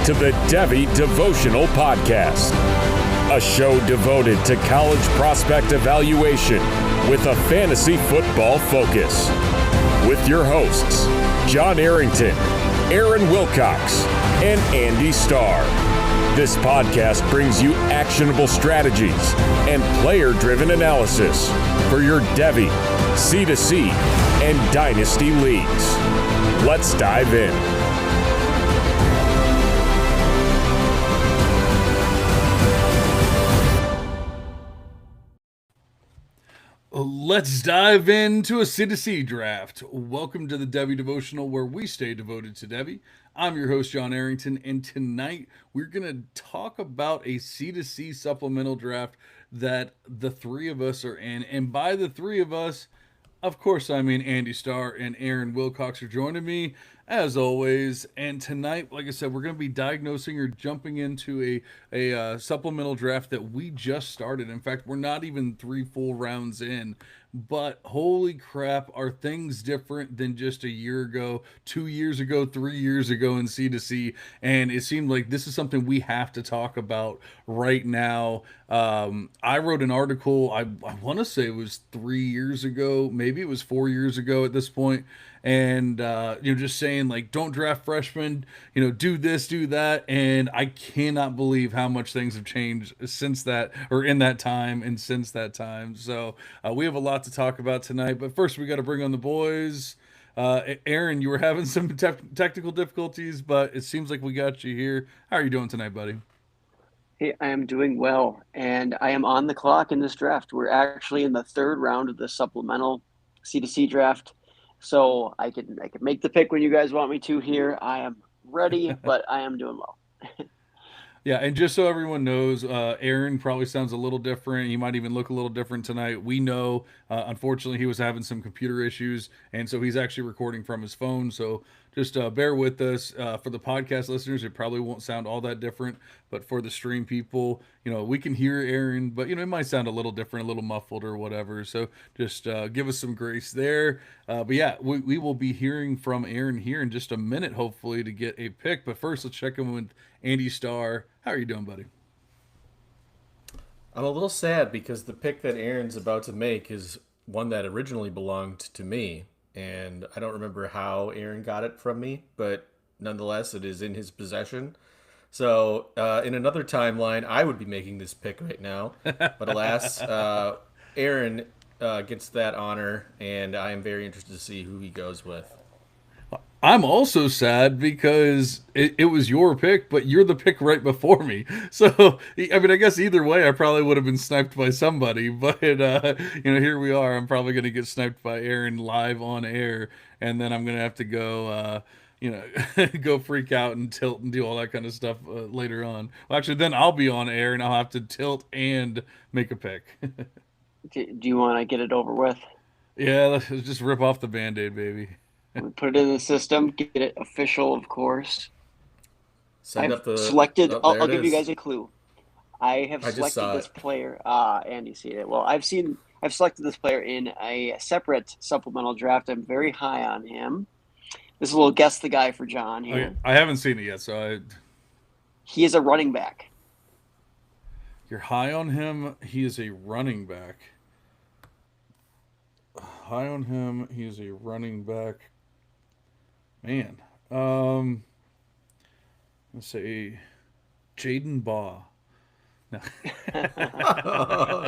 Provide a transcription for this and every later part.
to the Devy Devotional Podcast, a show devoted to college prospect evaluation with a fantasy football focus. With your hosts, John Arrington, Aaron Wilcox, and Andy Starr. This podcast brings you actionable strategies and player-driven analysis for your Devy, C2C, and Dynasty leagues. Let's dive in. Let's dive into a C2C draft. Welcome to the Devy Devotional, where we stay devoted to Devy. I'm your host, John Arrington, and tonight we're going to talk about a C2C supplemental draft that the three of us are in. And by the three of us, of course, I mean Andy Starr and Aaron Wilcox are joining me, as always. And tonight, like I said, we're going to be diagnosing or jumping into a supplemental draft that we just started. In fact, we're not even 3 full rounds in. But holy crap, are things different than just a year ago, 2 years ago, 3 years ago in C2C? And it seemed like this is something we have to talk about right now. I wrote an article, I want to say it was 3 years ago, maybe it was 4 years ago at this point, and just saying, like, don't draft freshmen, do this, do that. And I cannot believe how much things have changed since that, or in that time and since that time. So we have a lot to talk about tonight, but first we got to bring on the boys. Aaron, you were having some technical difficulties, but it seems like we got you here. How are you doing tonight, buddy? Hey, I am doing well, and I am on the clock in this draft. We're actually in the third round of the supplemental C2C draft, so I can make the pick when you guys want me to here. I am ready, but I am doing well. Yeah, and just so everyone knows, Aaron probably sounds a little different. He might even look a little different tonight. We know, unfortunately, he was having some computer issues, and so he's actually recording from his phone. So just bear with us. For the podcast listeners, it probably won't sound all that different, but for the stream people, we can hear Aaron, but, it might sound a little different, a little muffled or whatever. So just give us some grace there. But yeah, we will be hearing from Aaron here in just a minute, hopefully, to get a pick. But first, let's check in with Andy Starr. How are you doing, buddy? I'm a little sad because the pick that Aaron's about to make is one that originally belonged to me, and I don't remember how Aaron got it from me, but nonetheless, it is in his possession. So, in another timeline, I would be making this pick right now, but alas, Aaron gets that honor, and I am very interested to see who he goes with. I'm also sad because it was your pick, but you're the pick right before me. So, I mean, I guess either way, I probably would have been sniped by somebody. But, here we are. I'm probably going to get sniped by Aaron live on air. And then I'm going to have to go, go freak out and tilt and do all that kind of stuff later on. Well, actually, then I'll be on air and I'll have to tilt and make a pick. Do you want to get it over with? Yeah, let's just rip off the Band-Aid, baby. We put it in the system, get it official, of course. I'll give you guys a clue. I have selected this player. Andy see it. Well, I've selected this player in a separate supplemental draft. I'm very high on him. This is a little guess the guy for John here. Okay. I haven't seen it yet, so He is a running back. You're high on him. He is a running back. High on him. He is a running back. Man, let's say Jaden Baugh. No.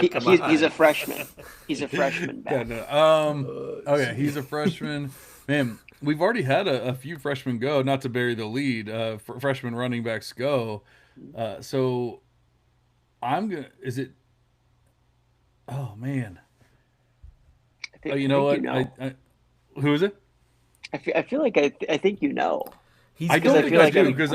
He's a freshman. He's a freshman back. Yeah, no. Okay, he's a freshman. Man, we've already had a few freshmen go. Not to bury the lead, freshman running backs go. So I'm gonna. Is it? Oh man. You know what? Who is it? I feel like I think you know. I don't think I do because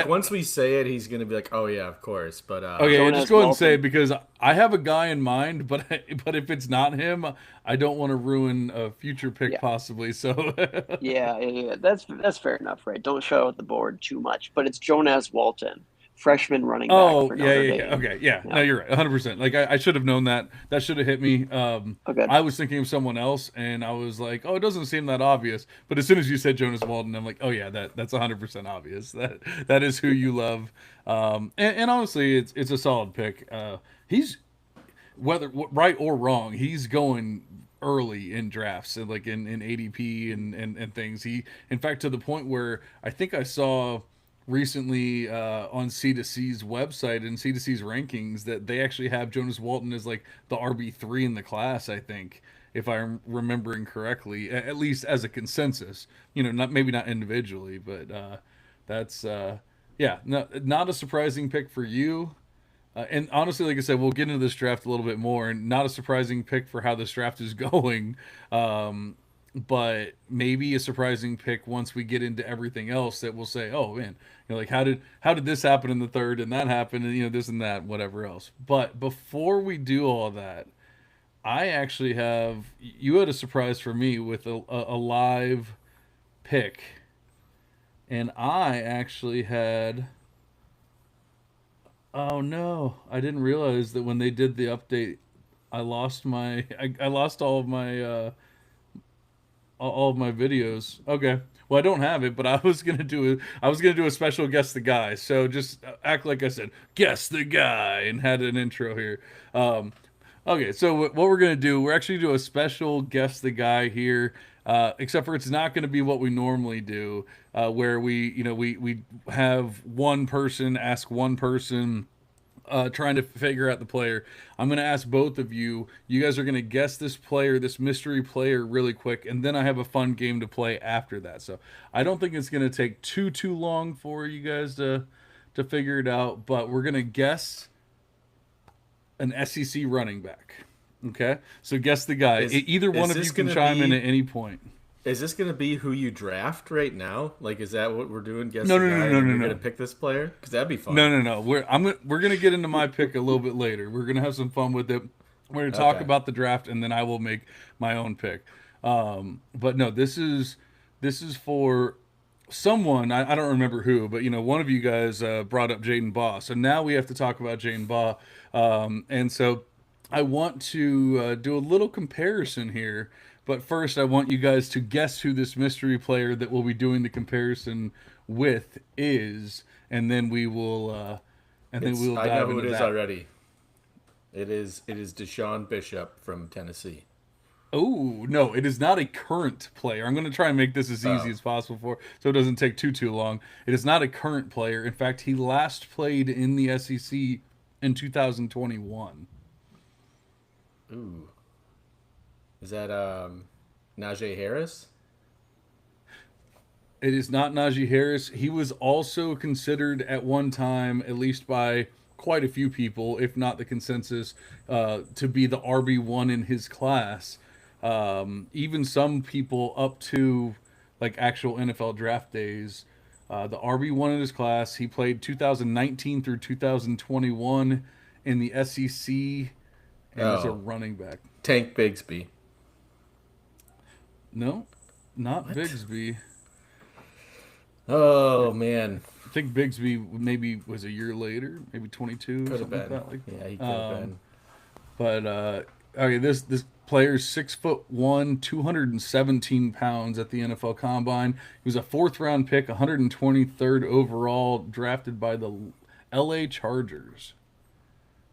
once we say it, he's gonna be like, "Oh yeah, of course." But okay, just go ahead and say it because I have a guy in mind, but if it's not him, I don't want to ruin a future pick possibly. So yeah, that's fair enough, right? Don't show out the board too much, but it's Jonas Walton freshman running back Oh, for yeah, Notre yeah, Dame. yeah. Okay, yeah. Yeah. No, you're right. 100%. Like I should have known that. That should have hit me. Okay. I was thinking of someone else, and I was like, oh, it doesn't seem that obvious. But as soon as you said Jonas Walden, I'm like, oh yeah, that's 100% obvious. That is who you love. And honestly, it's a solid pick. He's whether right or wrong, he's going early in drafts and like in ADP and things. He, in fact, to the point where I think I saw recently on C2C's website and C2C's rankings that they actually have Jonas Walton as like the RB3 in the class, I think, if I'm remembering correctly, at least as a consensus. You know, not maybe not individually, but that's yeah, not a surprising pick for you. And honestly, like I said, we'll get into this draft a little bit more, and not a surprising pick for how this draft is going. But maybe a surprising pick once we get into everything else that we'll say, oh man, you know, like how did this happen in the third and that happened and you know this and that, whatever else. But before we do all that, I actually have you had a surprise for me with a live pick, and I actually had. Oh no, I didn't realize that when they did the update, I lost I lost all of my videos. Okay. Well, I don't have it, but I was gonna do a special guess the guy. So just act like I said guess the guy and had an intro here. Okay, so what we're gonna do, we're actually do a special guess the guy here. Except for it's not going to be what we normally do, where we have one person ask one person trying to figure out the player. I'm going to ask both of you. You guys are going to guess this player, this mystery player, really quick, and then I have a fun game to play after that. So I don't think it's going to take too long for you guys to figure it out. But we're going to guess an SEC running back. Okay, so guess the guy. Either one of you can chime in at any point. Is this going to be who you draft right now? Like, is that what we're doing? Guess No, the no, guy no, no, and no, you're no. going to pick this player? Because that'd be fun. No. We're gonna get into my pick a little bit later. We're gonna have some fun with it. We're gonna talk about the draft, and then I will make my own pick. But no, this is for someone I don't remember who, but you know, one of you guys brought up Jaden Baugh, so now we have to talk about Jaden Baugh, and so I want to do a little comparison here. But first, I want you guys to guess who this mystery player that we'll be doing the comparison with is, and then we will dive into that. I know who it is already. It is Deshaun Bishop from Tennessee. Oh, no, it is not a current player. I'm going to try and make this as easy as possible so it doesn't take too long. It is not a current player. In fact, he last played in the SEC in 2021. Ooh. Is that Najee Harris? It is not Najee Harris. He was also considered at one time, at least by quite a few people, if not the consensus, to be the RB1 in his class. Even some people up to like actual NFL draft days, the RB1 in his class. He played 2019 through 2021 in the SEC and was a running back. Tank Bigsby. No, not Bigsby. Oh, man. I think Bigsby maybe was a year later, maybe 22. Could have been. Like that. Yeah, he could have been. But okay, this player's 6'1", 217 pounds at the NFL Combine. He was a 4th-round pick, 123rd overall, drafted by the LA Chargers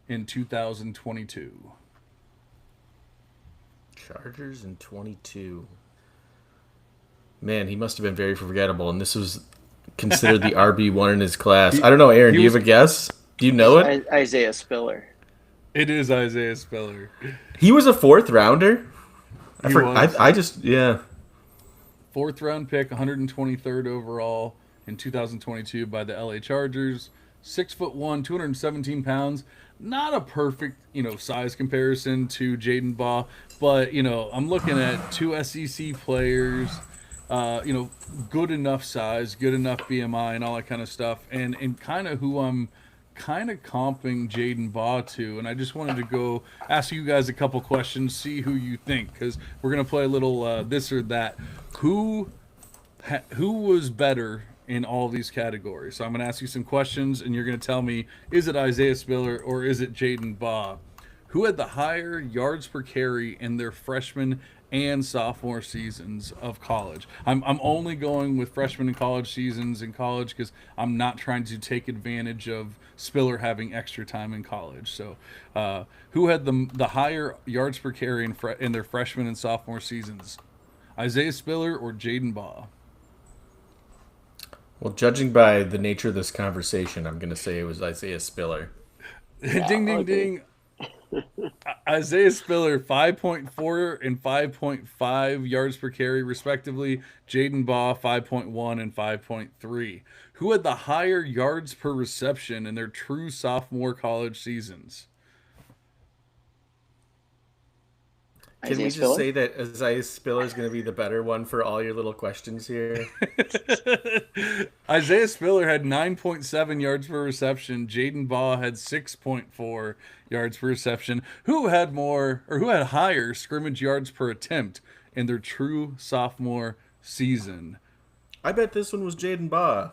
in 2022. Chargers in 22. Man, he must have been very forgettable, and this was considered the RB1 in his class. I don't know, Aaron, do you have a guess? Do you know it? Isaiah Spiller. It is Isaiah Spiller. He was a 4th rounder? I 4th round pick, 123rd overall in 2022 by the LA Chargers. 6'1", 217 pounds. Not a perfect, size comparison to Jaden Baugh, but I'm looking at 2 SEC players. Good enough size, good enough BMI, and all that kind of stuff, and kind of who I'm kind of comping Jaden Baugh to, and I just wanted to go ask you guys a couple questions, see who you think, because we're gonna play a little this or that. Who was better in all these categories. So I'm going to ask you some questions, and you're going to tell me, is it Isaiah Spiller or is it Jaden Baugh? Who had the higher yards per carry in their freshman and sophomore seasons of college? I'm only going with freshman and college seasons in college because I'm not trying to take advantage of Spiller having extra time in college. So, who had the higher yards per carry in their freshman and sophomore seasons? Isaiah Spiller or Jaden Baugh? Well, judging by the nature of this conversation, I'm going to say it was Isaiah Spiller. Yeah, Ding, ding, ding. Isaiah Spiller, 5.4 and 5.5 yards per carry, respectively. Jaden Baugh, 5.1 and 5.3. Who had the higher yards per reception in their true sophomore college seasons? Can we just say that Isaiah Spiller is going to be the better one for all your little questions here? Isaiah Spiller had 9.7 yards per reception. Jaden Baugh had 6.4 yards per reception. Who had higher scrimmage yards per attempt in their true sophomore season? I bet this one was Jaden Baugh.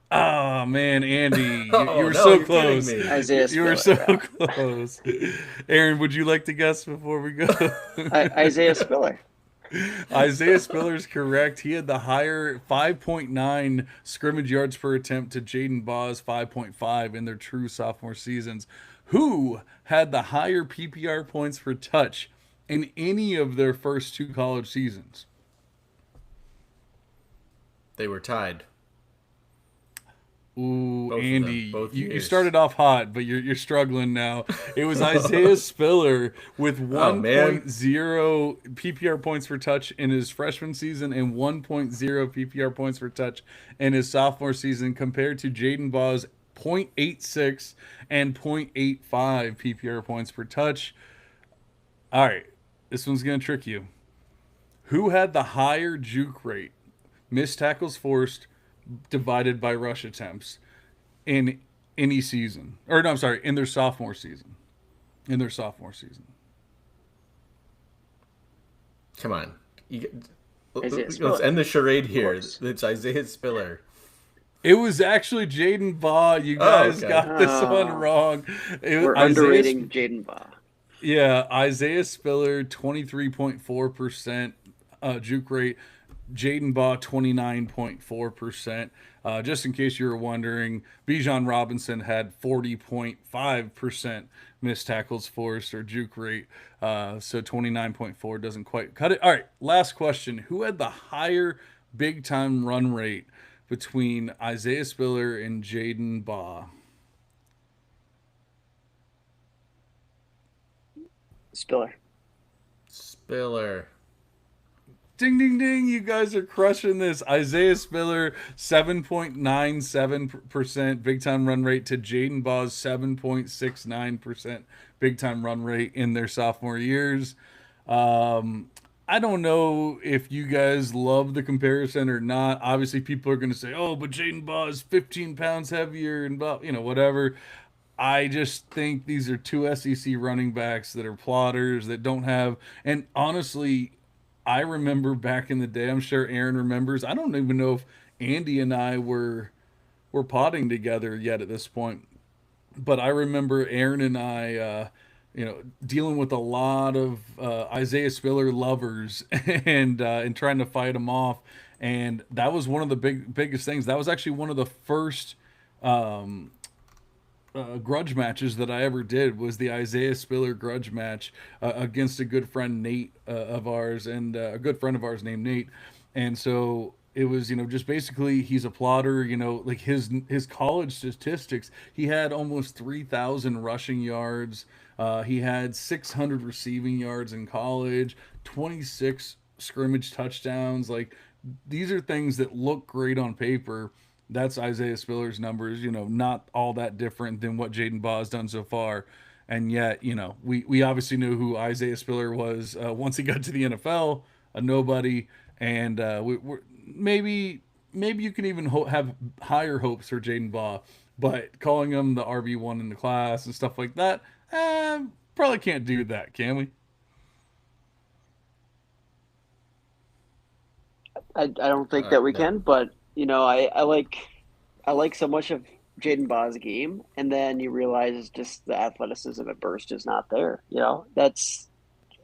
Oh man, Andy, you Oh, were no, so you're kidding close. me. Isaiah You were Spiller. so close. Aaron, would you like to guess before we go? Isaiah Spiller. Isaiah Spiller's correct. He had the higher 5.9 scrimmage yards per attempt to Jaden Baugh's 5.5 in their true sophomore seasons. Who had the higher PPR points per touch in any of their first two college seasons? They were tied. Ooh, Both of them, Andy, both you years. started off hot, but you're struggling now. It was Isaiah Spiller with 1.0 PPR points per touch in his freshman season and 1.0 PPR points per touch in his sophomore season, compared to Jaden Baugh's 0.86 and 0.85 PPR points per touch. All right, this one's going to trick you. Who had the higher juke rate, missed tackles forced, divided by rush attempts in any season? Or no, I'm sorry, in their sophomore season. In their sophomore season. Come on. Isaiah Let's Spiller. end the charade here. course. It's Isaiah Spiller. It was actually Jaden Baugh. You guys okay. got this one wrong. We're underrating Jaden Baugh. Yeah, Isaiah Spiller, 23.4% juke rate. Jaden Baugh, 29.4%. Just in case you were wondering, Bijan Robinson had 40.5% missed tackles forced or juke rate. So 29.4 doesn't quite cut it. All right, last question. Who had the higher big time run rate between Isaiah Spiller and Jaden Baugh? Spiller. Ding, ding, ding. You guys are crushing this. Isaiah Spiller, 7.97% big time run rate to Jaden Baugh's 7.69% big time run rate in their sophomore years. I don't know if you guys love the comparison or not. Obviously, people are going to say, oh, but Jaden Baugh is 15 pounds heavier and blah, whatever. I just think these are two SEC running backs that are plotters that don't have, and honestly, I remember back in the day, I'm sure Aaron remembers. I don't even know if Andy and I were potting together yet at this point, but I remember Aaron and I, dealing with a lot of Isaiah Spiller lovers and trying to fight them off, and that was one of the biggest things. That was actually one of the first grudge matches that I ever did, was the Isaiah Spiller grudge match against a good friend Nate of ours, and a good friend of ours named Nate. And so it was, just basically he's a plotter, like his college statistics. He had almost 3,000 rushing yards. He had 600 receiving yards in college, 26 scrimmage touchdowns. Like, these are things that look great on paper. That's Isaiah Spiller's numbers, not all that different than what Jaden Baugh has done so far. And yet, we obviously knew who Isaiah Spiller was once he got to the NFL, a nobody. And maybe you can even have higher hopes for Jaden Baugh, but calling him the RB1 in the class and stuff like that, probably can't do that, can we? I don't think that we can, but I like so much of Jaden Baugh's game, and then you realize just the athleticism at burst is not there. That's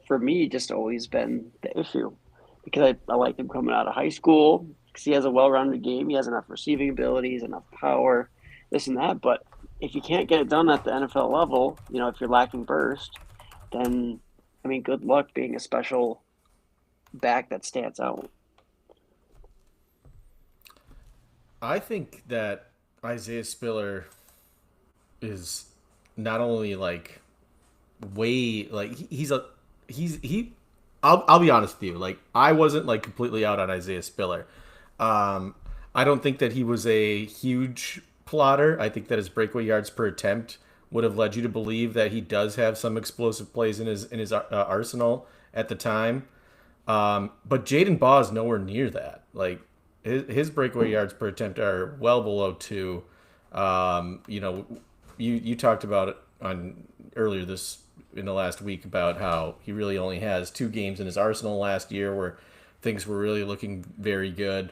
for me just always been the issue because I like him coming out of high school because he has a well-rounded game. He has enough receiving abilities, enough power, this and that. But if you can't get it done at the NFL level, if you're lacking burst, then I mean, good luck being a special back that stands out. I think that Isaiah Spiller is not only like way like he's a he's he I'll be honest with you, like I wasn't like completely out on Isaiah Spiller. um I don't think that he was a huge plotter. I think that his breakaway yards per attempt would have led you to believe that he does have some explosive plays in his arsenal at the time. But Jaden Baugh is nowhere near that. Like his breakaway yards per attempt are well below two. You know, you talked about it on earlier this in the last week about how he really only has two games in his arsenal last year where things were really looking very good.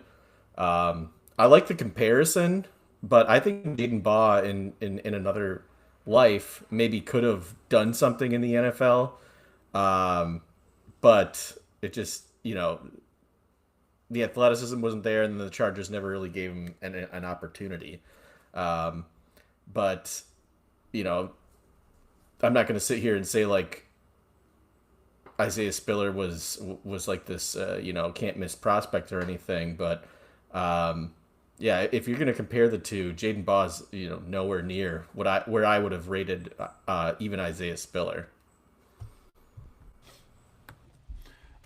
I like the comparison, but I think Jaden Baugh in another life maybe could have done something in the NFL. But it just, the athleticism wasn't there, and the Chargers never really gave him an opportunity. Um, but you know, I'm not going to sit here and say like Isaiah Spiller was like this, can't miss prospect or anything. But yeah, if you're going to compare the two, Jaden Baugh's nowhere near where I would have rated even Isaiah Spiller.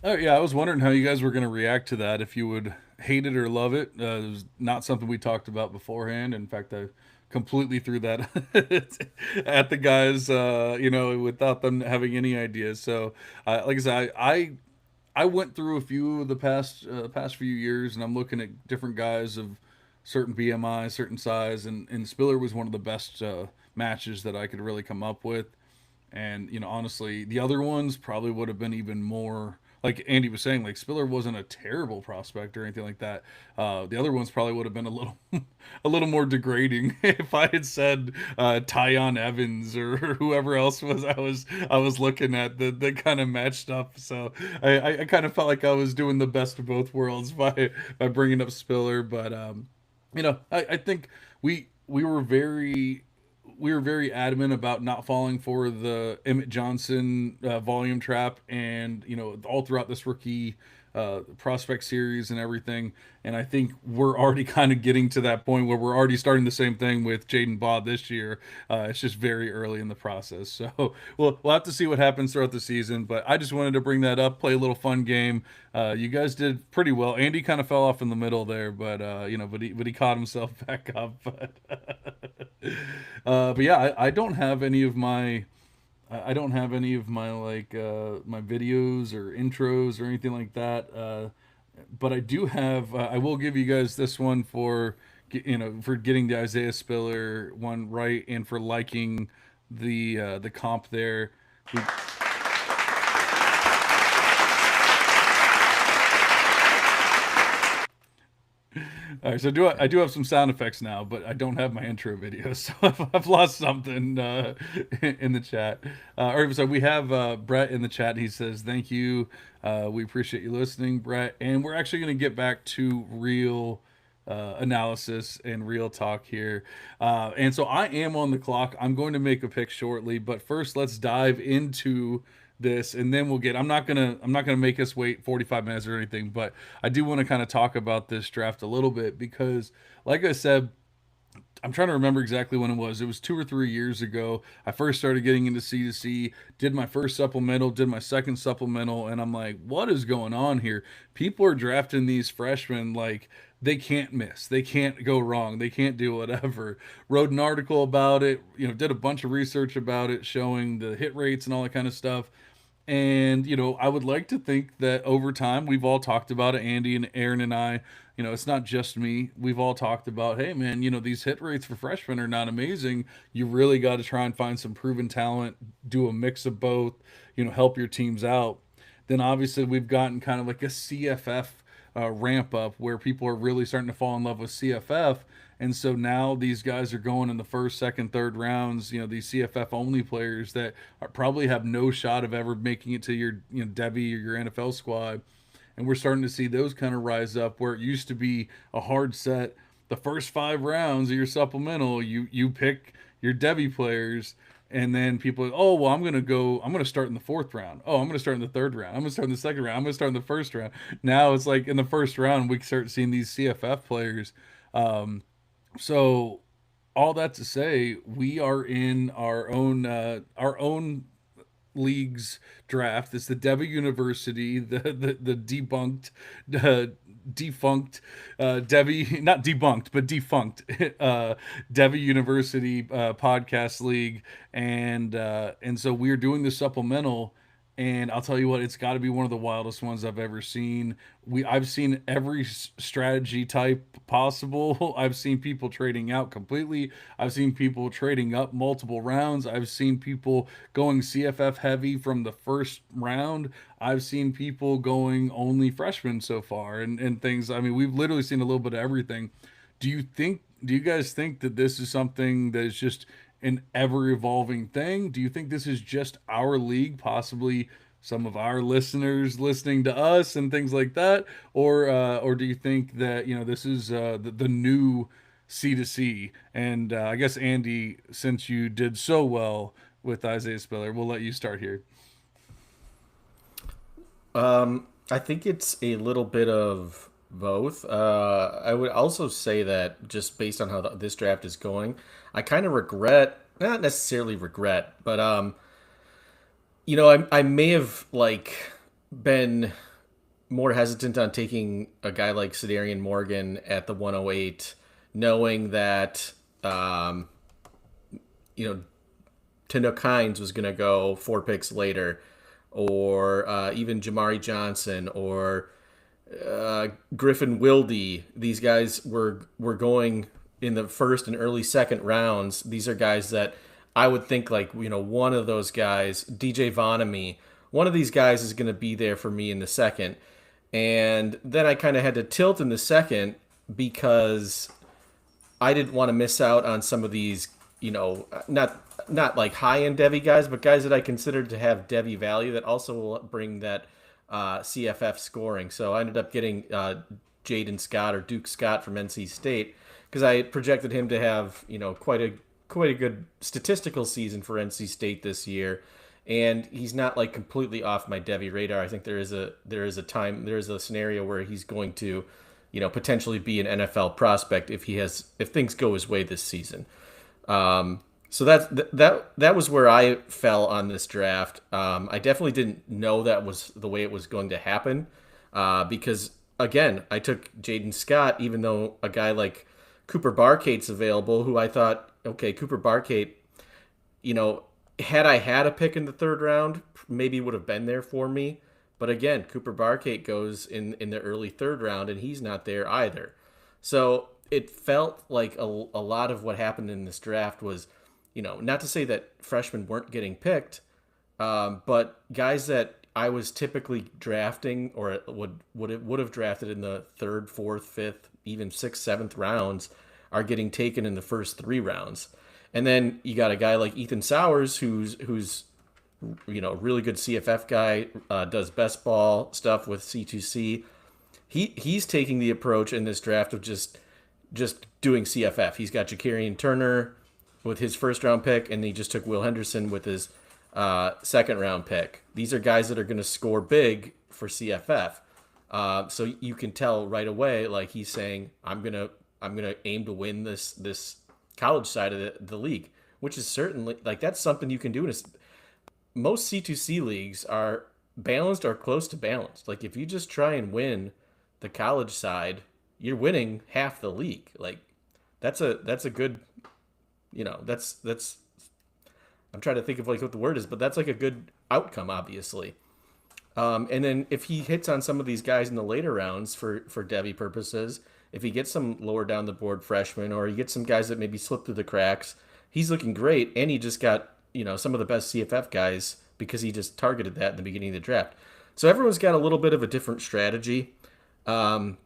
Oh yeah, I was wondering how you guys were going to react to that. If you would hate it or love it. It was not something we talked about beforehand. In fact, I completely threw that at the guys, without them having any ideas. So, like I said, I went through a few of the past few years, and I'm looking at different guys of certain BMI, certain size, and Spiller was one of the best matches that I could really come up with. And honestly, the other ones probably would have been even more. Like Andy was saying, like Spiller wasn't a terrible prospect or anything like that. The other ones probably would have been a little, a little more degrading if I had said Tyon Evans or whoever else I was looking at that kind of matched up. So I kind of felt like I was doing the best of both worlds by bringing up Spiller. But I think we were very adamant about not falling for the Emmett Johnson volume trap, and all throughout this rookie prospect series and everything. And I think we're already kind of getting to that point where we're already starting the same thing with Jaden Baugh this year. It's just very early in the process, so we'll have to see what happens throughout the season. But I just wanted to bring that up, play a little fun game. You guys did pretty well. Andy kind of fell off in the middle there, but but he caught himself back up. But yeah, I don't have any of my I don't have any of my my videos or intros or anything like that. But I do have. I will give you guys this one for getting the Isaiah Spiller one right and for liking the comp there. We, All right, so I do have some sound effects now, but I don't have my intro video, so I've lost something in the chat. So we have Brett in the chat. He says, "Thank you. We appreciate you listening, Brett." And we're actually going to get back to real analysis and real talk here. And so I am on the clock. I'm going to make a pick shortly, but first let's dive into this, and then I'm not gonna make us wait 45 minutes or anything, but I do want to kind of talk about this draft a little bit because, like I said, I'm trying to remember exactly when it was. It was 2 or 3 years ago. I first started getting into C2C, did my first supplemental, did my second supplemental, and I'm like, what is going on here? People are drafting these freshmen like they can't miss, they can't go wrong, they can't do whatever. Wrote an article about it, did a bunch of research about it, showing the hit rates and all that kind of stuff. And, I would like to think that over time, we've all talked about it, Andy and Aaron and I, it's not just me. We've all talked about, hey, man, these hit rates for freshmen are not amazing. You really got to try and find some proven talent, do a mix of both, help your teams out. Then obviously we've gotten kind of like a CFF ramp up where people are really starting to fall in love with CFF. And so now these guys are going in the first, second, third rounds. These CFF only players that probably have no shot of ever making it to your Devy or your NFL squad. And we're starting to see those kind of rise up where it used to be a hard set. The first 5 rounds of your supplemental, you pick your Devy players, and then people, oh well, I'm gonna start in the 4th round. Oh, I'm gonna start in the 3rd round. I'm gonna start in the 2nd round. I'm gonna start in the 1st round. Now it's like in the 1st round we start seeing these CFF players. So all that to say, we are in our own league's draft. It's the Devy University, the debunked, defunct Devy, not debunked, but defunct Devy University podcast league, and so we're doing the supplemental. And I'll tell you what, it's got to be one of the wildest ones I've ever seen. I've seen every strategy type possible. I've seen people trading out completely. I've seen people trading up multiple rounds. I've seen people going CFF heavy from the 1st round. I've seen people going only freshmen so far, and things. I mean, we've literally seen a little bit of everything. Do you guys think that this is something that is just an ever evolving thing? Do you think this is just our league, possibly some of our listeners listening to us and things like that, or do you think that this is the new C to C? And I guess Andy, since you did so well with Isaiah Spiller, we'll let you start here. I think it's a little bit of both. I would also say that just based on how this draft is going, I kind of regret, not necessarily regret, but I may have been more hesitant on taking a guy like Sedarian Morgan at the 108, knowing that Tanook Hines was going to go 4 picks later, or even Jamari Johnson, or Griffin Wilde. These guys were going in the 1st and early 2nd rounds. These are guys that I would think one of those guys, DJ Vonamy, one of these guys is going to be there for me in the 2nd. And then I kind of had to tilt in the 2nd because I didn't want to miss out on some of these, not like high-end Devy guys, but guys that I considered to have Devy value that also will bring that CFF scoring. So I ended up getting Jaden Scott, or Duke Scott, from NC State, because I projected him to have quite a good statistical season for NC State this year, and he's not completely off my Devy radar. I think there is a scenario where he's going to potentially be an NFL prospect if things go his way this season. So that was where I fell on this draft. I definitely didn't know that was the way it was going to happen, because again, I took Jaden Scott, even though a guy like Cooper Barkate's available, who I thought, okay, Cooper Barkate, had I had a pick in the 3rd round, maybe would have been there for me. But again, Cooper Barkate goes in the early 3rd round, and he's not there either. So it felt like a lot of what happened in this draft was, not to say that freshmen weren't getting picked, but guys that I was typically drafting, or would have drafted in the 3rd, 4th, 5th, even 6th, 7th rounds, are getting taken in the first 3 rounds. And then you got a guy like Ethan Sowers, who's really good CFF guy, does best ball stuff with C2C. He's taking the approach in this draft of just doing CFF. He's got Jakarian Turner with his 1st-round pick, and he just took Will Henderson with his 2nd-round pick. These are guys that are going to score big for CFF. So you can tell right away, he's saying, I'm gonna aim to win this college side of the league, which is certainly that's something you can do. Most C2C leagues are balanced or close to balanced. If you just try and win the college side, you're winning half the league. That's a good, that's I'm trying to think of what the word is, but that's a good outcome, obviously. And then if he hits on some of these guys in the later rounds for Devy purposes, if he gets some lower down the board freshmen, or he gets some guys that maybe slip through the cracks, he's looking great. And he just got, some of the best CFF guys because he just targeted that in the beginning of the draft. So everyone's got a little bit of a different strategy. Um,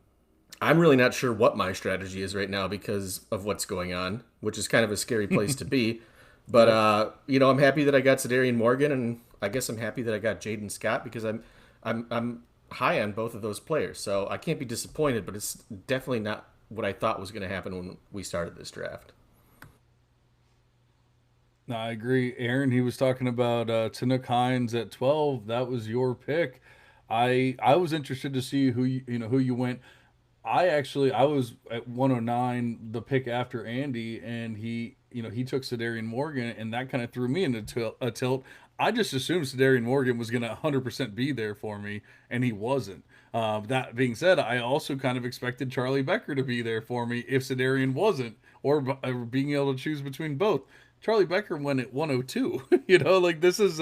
I'm really not sure what my strategy is right now because of what's going on, which is kind of a scary place to be. But Yep. I'm happy that I got Sedarian Morgan, and I guess I'm happy that I got Jaden Scott because I'm high on both of those players. So I can't be disappointed, but it's definitely not what I thought was going to happen when we started this draft. No, I agree. Aaron, he was talking about Tanook Hines at 12. That was your pick. I was interested to see who you went. I was at 109, the pick after Andy, and he took Sedarian Morgan, and that kind of threw me into a tilt. I just assumed Sedarian Morgan was going to 100% be there for me, and he wasn't. That being said, I also kind of expected Charlie Becker to be there for me if Sedarian wasn't, or being able to choose between both. Charlie Becker went at 102. Like this is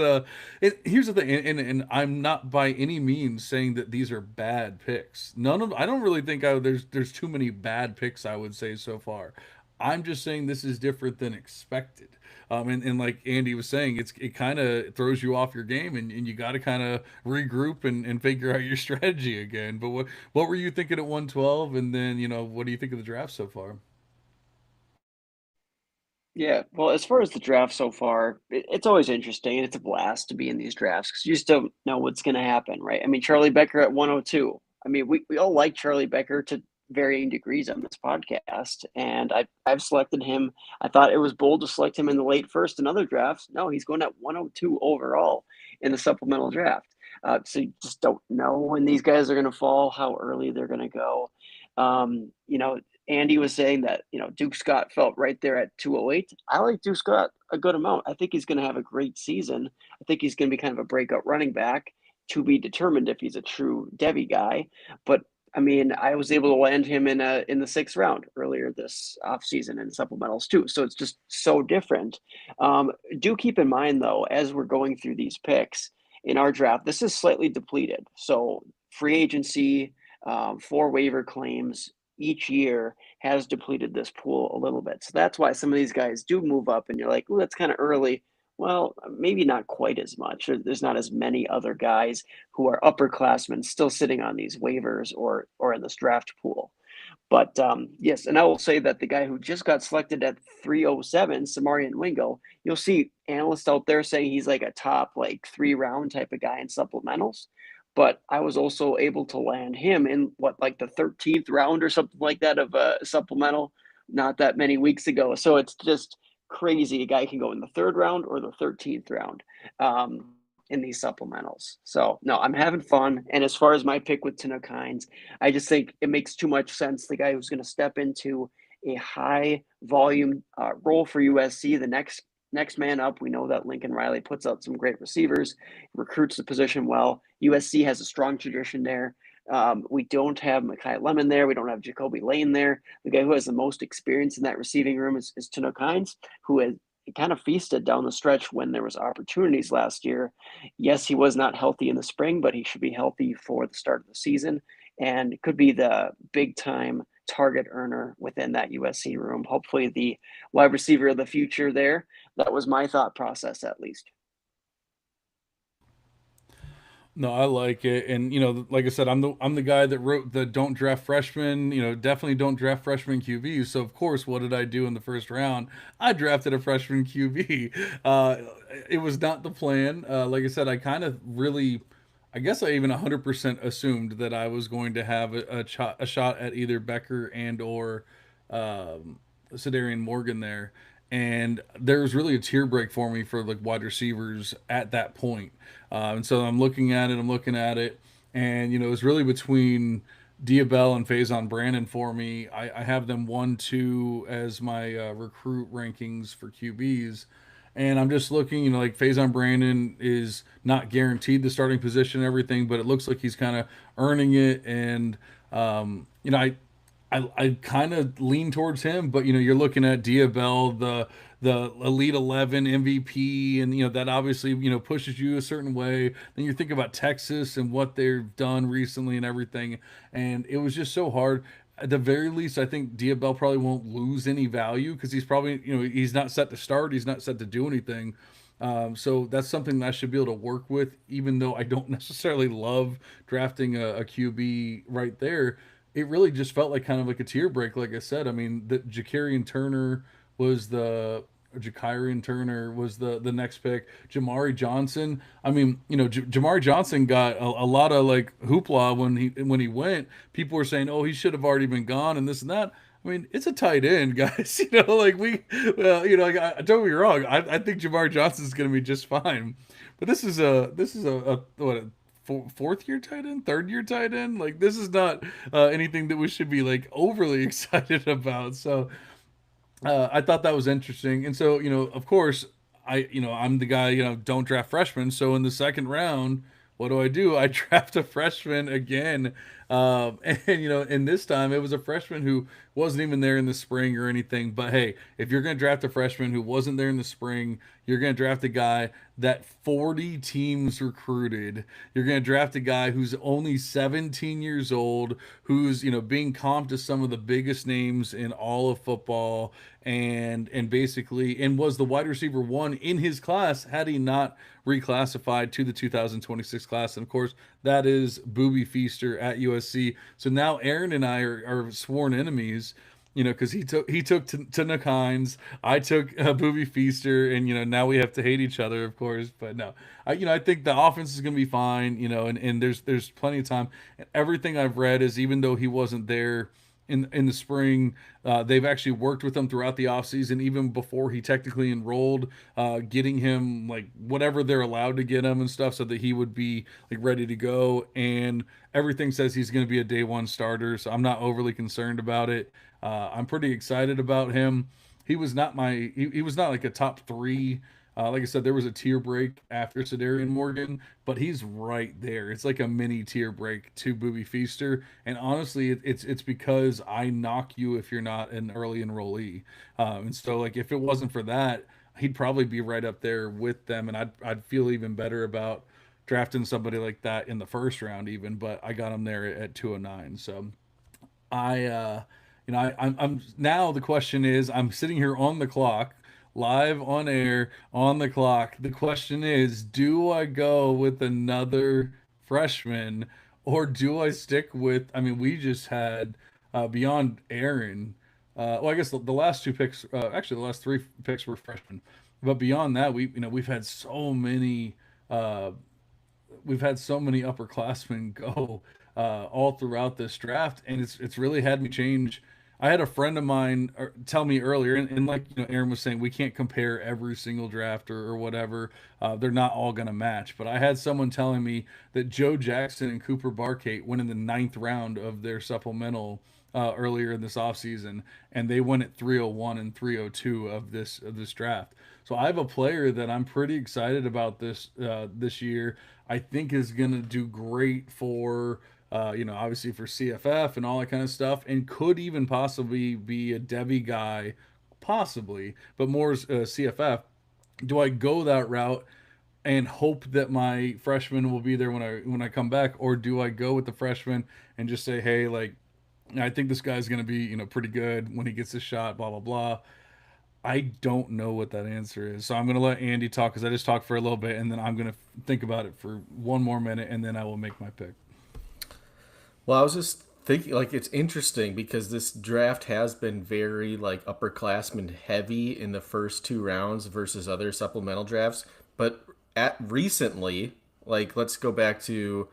here's the thing, and I'm not by any means saying that these are bad picks. I don't really think there's too many bad picks, I would say, so far. I'm just saying this is different than expected. And like Andy was saying, it kind of throws you off your game, and you got to kind of regroup and figure out your strategy again. But what were you thinking at 112, and then what do you think of the draft so far? Yeah, well, as far as the draft so far, it's always interesting and it's a blast to be in these drafts because you just don't know what's going to happen, right? I mean, Charlie Becker at 102. I mean, we all like Charlie Becker to varying degrees on this podcast, and I've selected him. I thought it was bold to select him in the late first in other drafts. No, he's going at 102 overall in the supplemental draft. So you just don't know when these guys are going to fall, how early they're going to go. Um, you know, Andy was saying that, Duke Scott felt right there at 208. I like Duke Scott a good amount. I think he's going to have a great season. I think he's going to be kind of a breakout running back, to be determined if he's a true Devy guy. But I mean, I was able to land him in the sixth round earlier this offseason in supplementals too. So it's just so different. Do keep in mind though, as we're going through these picks in our draft, this is slightly depleted. So free agency, for waiver claims each year has depleted this pool a little bit. So that's why some of these guys do move up, and you're like, "Oh, that's kind of early." Well, maybe not quite as much. There's not as many other guys who are upperclassmen still sitting on these waivers or in this draft pool. But yes, and I will say that the guy who just got selected at 307, Samarian Wingo, you'll see analysts out there saying he's like a top like 3 round type of guy in supplementals. But I was also able to land him in what like the 13th round or something like that of a supplemental not that many weeks ago. So it's just crazy. A guy can go in the third round or the 13th round. In these supplementals. So no, I'm having fun. And as far as my pick with Tanook Hines, I just think it makes too much sense. The guy who's going to step into a high volume role for USC, the next man up. We know that Lincoln Riley puts out some great receivers, recruits the position well. USC has a strong tradition there. We don't have Mekhi Lemon there. We don't have Jacoby Lane there. The guy who has the most experience in that receiving room is Tanook Hines, who has kind of feasted down the stretch when there was opportunities last year. Yes, he was not healthy in the spring, but he should be healthy for the start of the season and could be the big time target earner within that USC room. Hopefully the wide receiver of the future there. That was my thought process at least. No, I like it, and like I said, I'm the guy that wrote the "Don't draft freshmen." Definitely don't draft freshman QBs. So of course, what did I do in the first round? I drafted a freshman QB. It was not the plan. Like I said, I kind of really, I guess I even 100% assumed that I was going to have a shot at either Becker and or Sedarian Morgan there. And there was really a tear break for me for like wide receivers at that point. And so I'm looking at it, and it was really between Diabell and Faison Brandon for me. I have them 1-2 as my recruit rankings for QBs. And I'm just looking, like Faison Brandon is not guaranteed the starting position and everything, but it looks like he's kind of earning it. And, I kind of lean towards him, but you're looking at Diabell, the Elite 11 MVP, and that obviously pushes you a certain way. Then you think about Texas and what they've done recently and everything, and it was just so hard. At the very least, I think Diabell probably won't lose any value because he's probably he's not set to start, he's not set to do anything. So that's something that I should be able to work with, even though I don't necessarily love drafting a QB right there. It really just felt like kind of like a tear break, like I said. I mean, the was the Jakarian Turner was the next pick. Jamari Johnson. I mean, Jamari Johnson got a lot of like hoopla when he went. People were saying, "Oh, he should have already been gone," and this and that. I mean, it's a tight end, guys. Like like, don't get me wrong. I think Jamar Johnson's going to be just fine, but this is a what, fourth year tight end, third year tight end. Like, this is not anything that we should be like overly excited about. So I thought that was interesting, and so of course, I'm the guy. Don't draft freshmen. So in the second round, what do? I draft a freshman again, and this time it was a freshman who wasn't even there in the spring or anything. But hey, if you're going to draft a freshman who wasn't there in the spring, you're going to draft a guy that 40 teams recruited. You're going to draft a guy who's only 17 years old, who's being comped to some of the biggest names in all of football, and basically and was the wide receiver one in his class had he not reclassified to the 2026 class. And of course, that is Booby Feaster at USC. So now Aaron and I are sworn enemies, because he took Nick Hines, I took Booby Feaster, and now we have to hate each other, of course. But no, I think the offense is going to be fine, and there's plenty of time. And everything I've read is, even though he wasn't there in the spring, they've actually worked with him throughout the offseason, even before he technically enrolled, getting him like whatever they're allowed to get him and stuff, so that he would be like ready to go. And everything says he's going to be a day one starter, so I'm not overly concerned about it. I'm pretty excited about him. He was not like a top three. Like I said, there was a tier break after Sedarian Morgan, but he's right there. It's like a mini tier break to Booby Feaster, and honestly, it's because I knock you if you're not an early enrollee, and so like if it wasn't for that, he'd probably be right up there with them, and I'd feel even better about drafting somebody like that in the first round even. But I got him there at 209, so I I'm now, the question is, I'm sitting here on the clock, live on air on the clock. The question is, do I go with another freshman, or do I stick with, I mean, we just had beyond Aaron, well, I guess the last two picks, actually the last three picks were freshmen, but beyond that, we've had so many uh, upperclassmen go all throughout this draft, and it's really had me change. I had a friend of mine tell me earlier, and like Aaron was saying, we can't compare every single draft or whatever. They're not all going to match. But I had someone telling me that Joe Jackson and Cooper Barkate went in the ninth round of their supplemental earlier in this offseason, and they went at 301 and 302 of this draft. So I have a player that I'm pretty excited about this year. I think is going to do great for obviously for CFF and all that kind of stuff, and could even possibly be a Devy guy, possibly, but more CFF. Do I go that route and hope that my freshman will be there when I come back, or do I go with the freshman and just say, hey, like, I think this guy's going to be pretty good when he gets his shot, blah blah blah. I don't know what that answer is, so I'm going to let Andy talk, because I just talked for a little bit, and then I'm going to think about it for one more minute, and then I will make my pick. Well, I was just thinking, like, it's interesting because this draft has been very, like, upperclassmen heavy in the first two rounds versus other supplemental drafts. But recently, like, let's go back to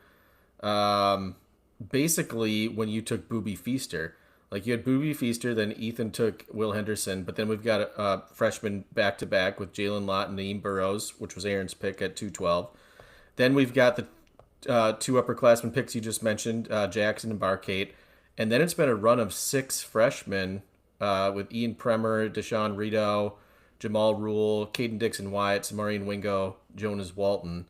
basically when you took Booby Feaster. Like, you had Booby Feaster, then Ethan took Will Henderson, but then we've got a freshman back-to-back with Jalen Lott and Naeem Burrows, which was Aaron's pick at 212. Then we've got the two upperclassmen picks you just mentioned, Jackson and Barkate. And then it's been a run of six freshmen with Ian Premer, Deshaun Rito, Jamal Rule, Caden Dixon-Wyatt, Samarian Wingo, Jonas Walton.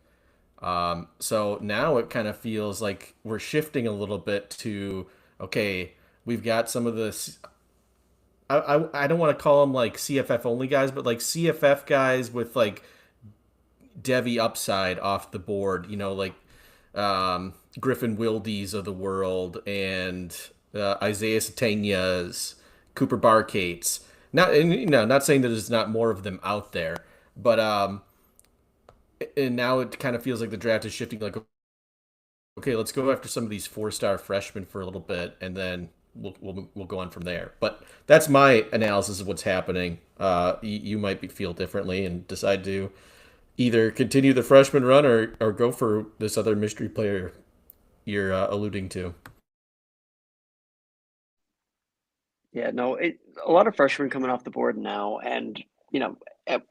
So now it kind of feels like we're shifting a little bit to, okay, we've got some of the, I don't want to call them like CFF only guys, but like CFF guys with like Devy upside off the board, like Griffin Wildes of the world, and Isaiah Sategna's, Cooper Barkates. Not saying that there's not more of them out there, but And now it kind of feels like the draft is shifting. Like, okay, let's go after some of these 4-star freshmen for a little bit, and then we'll go on from there. But that's my analysis of what's happening. You might feel differently and decide to either continue the freshman run or go for this other mystery player you're alluding to. Yeah, no, a lot of freshmen coming off the board now, and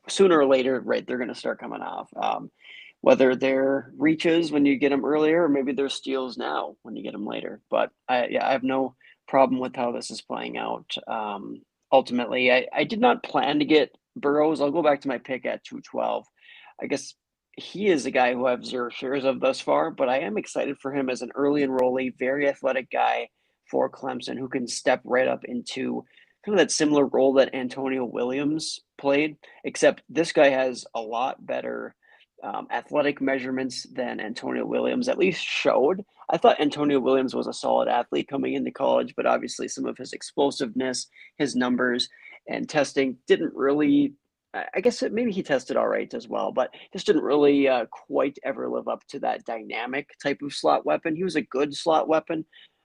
sooner or later, right, they're going to start coming off. Whether they're reaches when you get them earlier, or maybe they're steals now when you get them later. But I have no problem with how this is playing out. Ultimately, I did not plan to get Burrows. I'll go back to my pick at 212. I guess he is a guy who I have zero shares of thus far, but I am excited for him as an early enrollee, very athletic guy for Clemson who can step right up into kind of that similar role that Antonio Williams played, except this guy has a lot better athletic measurements than Antonio Williams at least showed. I thought Antonio Williams was a solid athlete coming into college, but obviously some of his explosiveness, his numbers, and testing didn't really. I guess maybe he tested all right as well, but just didn't really quite ever live up to that dynamic type of slot weapon. He was a good slot weapon,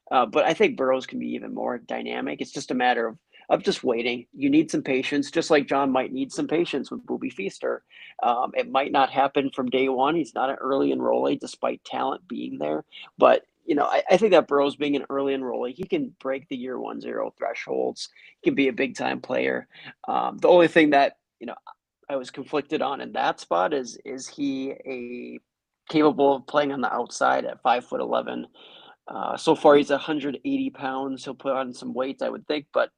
but I think Burrows can be even more dynamic. It's just a matter of just waiting. You need some patience, just like John might need some patience with Booby Feaster. It might not happen from day one. He's not an early enrollee, despite talent being there. But I think that Burrows being an early enrollee, he can break the year 1-0 thresholds. He can be a big time player. The only thing that I was conflicted on in that spot is he a capable of playing on the outside at 5'11"? So far, he's 180 pounds. He'll put on some weight, I would think, but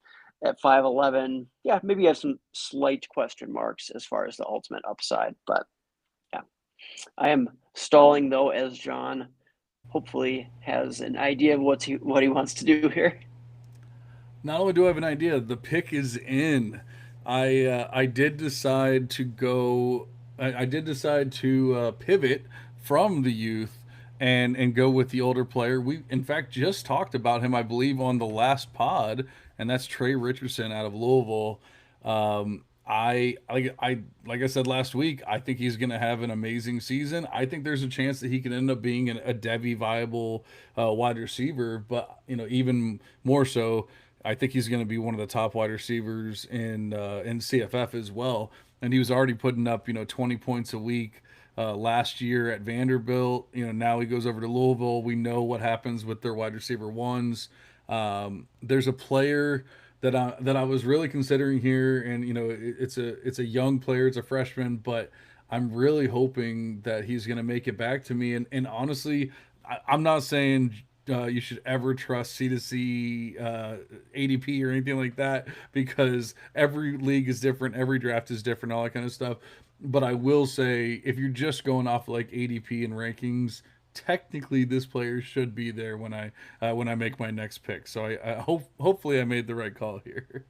at 5'11", yeah, maybe you have some slight question marks as far as the ultimate upside. But yeah, I am stalling though, as John hopefully has an idea of what he wants to do here. Not only do I have an idea, the pick is in. I did decide to go. I did decide to pivot from the youth and go with the older player. We in fact just talked about him, I believe, on the last pod, and that's Trey Richardson out of Louisville. Like I said last week, I think he's going to have an amazing season. I think there's a chance that he can end up being a Devy viable wide receiver, but even more so, I think he's going to be one of the top wide receivers in CFF as well. And he was already putting up 20 points a week last year at Vanderbilt. Now he goes over to Louisville. We know what happens with their wide receiver ones. There's a player that I was really considering here, and it's a young player, it's a freshman, but I'm really hoping that he's going to make it back to me. And honestly, I'm not saying you should ever trust C2C ADP or anything like that, because every league is different, every draft is different, all that kind of stuff. But I will say, if you're just going off like ADP and rankings, technically this player should be there when I make my next pick. So I hopefully I made the right call here.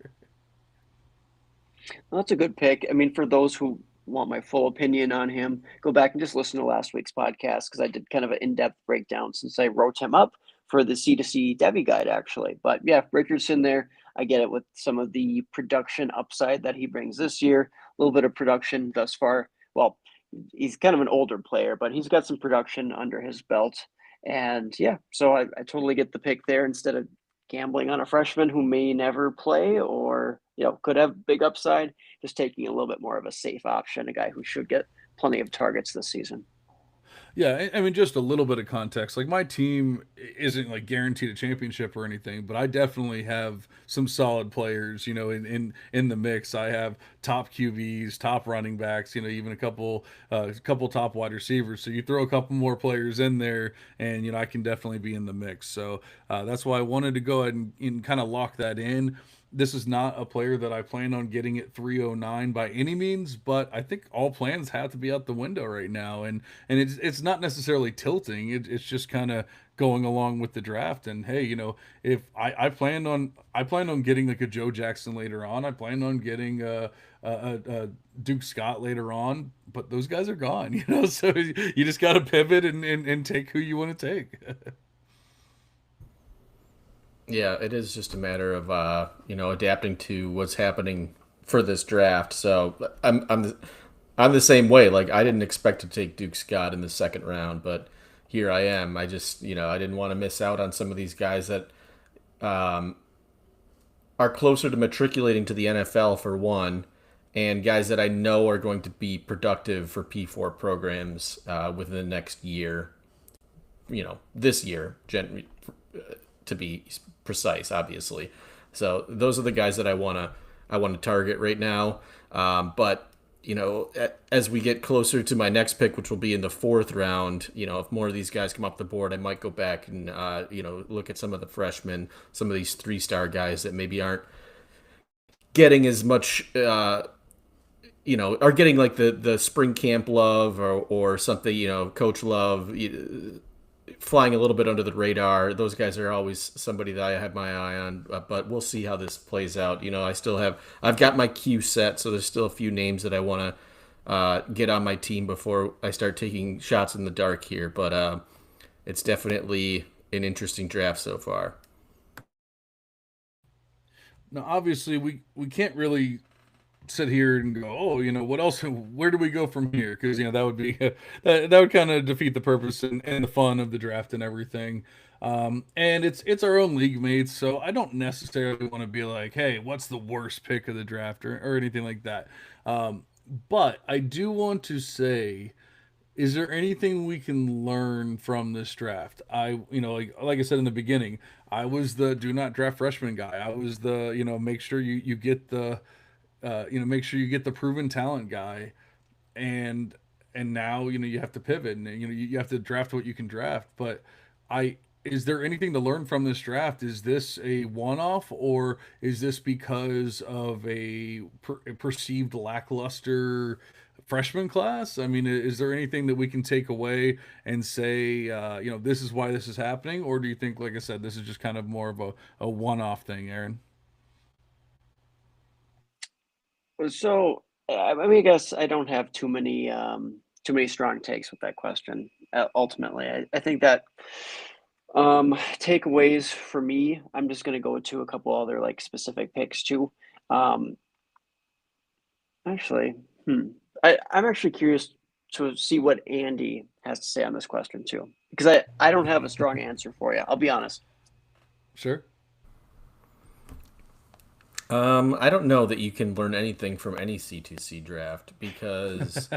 Well, that's a good pick. I mean, for those who want my full opinion on him, go back and just listen to last week's podcast because I did kind of an in-depth breakdown since I wrote him up for the C2C Devy guide, actually. But yeah, Richardson there, I get it with some of the production upside that he brings this year, a little bit of production thus far. Well, he's kind of an older player, but he's got some production under his belt. And yeah, so I totally get the pick there instead of gambling on a freshman who may never play or could have big upside, just taking a little bit more of a safe option, a guy who should get plenty of targets this season. Yeah, I mean, just a little bit of context. Like, my team isn't like guaranteed a championship or anything, but I definitely have some solid players, in the mix. I have top QBs, top running backs, even a couple top wide receivers. So you throw a couple more players in there, and I can definitely be in the mix. So that's why I wanted to go ahead and kind of lock that in. This is not a player that I plan on getting at 309 by any means, but I think all plans have to be out the window right now, and it's not necessarily tilting. It's just kind of going along with the draft. And hey, if I planned on getting like a Joe Jackson later on. I planned on getting a Duke Scott later on, but those guys are gone. So you just got to pivot and take who you want to take. Yeah, it is just a matter of adapting to what's happening for this draft. So I'm I'm the same way. Like, I didn't expect to take Duke Scott in the second round, but here I am. I just, I didn't want to miss out on some of these guys that um, are closer to matriculating to the NFL for one, and guys that I know are going to be productive for P4 programs within the next year. This year, to be precise, obviously. So those are the guys that I want to target right now. But as we get closer to my next pick, which will be in the fourth round, if more of these guys come up the board, I might go back and look at some of the freshmen, some of these 3-star guys that maybe aren't getting as much. Are getting like the spring camp love or something. Coach love. Flying a little bit under the radar. Those guys are always somebody that I have my eye on, but we'll see how this plays out. I've got my queue set, so there's still a few names that I want to get on my team before I start taking shots in the dark here, but it's definitely an interesting draft so far. Now, obviously, we can't really sit here and go, oh, what else? Where do we go from here? Because that would be that would kind of defeat the purpose and the fun of the draft and everything. And it's our own league mates, so I don't necessarily want to be like, hey, what's the worst pick of the draft or anything like that. But I do want to say, is there anything we can learn from this draft? Like I said in the beginning, I was the do not draft freshman guy. I was the make sure you get the make sure you get the proven talent guy, and now you have to pivot, and you have to draft what you can draft. But is there anything to learn from this draft? Is this a one-off, or is this because of a perceived lackluster freshman class? I mean, is there anything that we can take away and say, this is why this is happening, or do you think, like I said, this is just kind of more of a one-off thing, Aaron? So, I mean, I guess I don't have too many strong takes with that question. Ultimately, I think that takeaways for me, I'm just going to go to a couple other like specific picks too. Actually, I'm actually curious to see what Andy has to say on this question too, because I don't have a strong answer for you. I'll be honest. Sure. I don't know that you can learn anything from any C2C draft because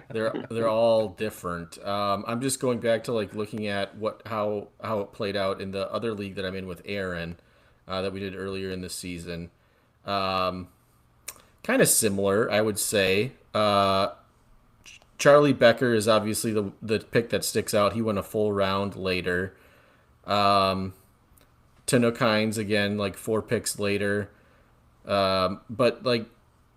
they're all different. I'm just going back to like looking at how it played out in the other league that I'm in with Aaron that we did earlier in the season. Kind of similar, I would say. Charlie Becker is obviously the pick that sticks out. He went a full round later. Tanook Hines again, like 4 picks later. But like